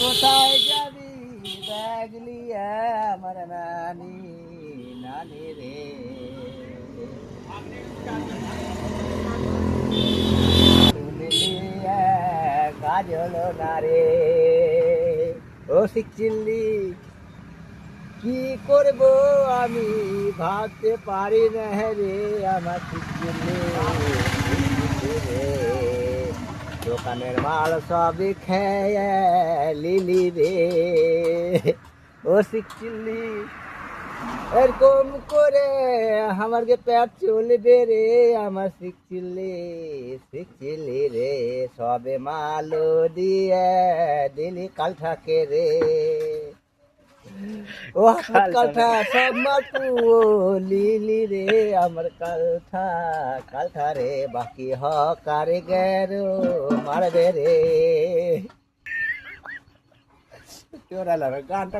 কোথায় যাবি ব্যাগ লিয়ে আমার নানি নানি রে চুল লিয়ে কাজল না রে ও শিখছিলি কি করব আমি ভাবতে পারি না রে আমার শিখছিলি রে দোকানের মাল সবই খেয়ে লিলি রে ও শিখছিলি এরকম করে আমার যে পেট চলবে রে আমার শিখছিলি রে সবে মালো দিয়ে দিলি কালঠাকে রে ও কালঠা সব মাতু লিলি রে আমার কালঠা রে বাকি হকারে গেরো মারবে রে তোরা গানটা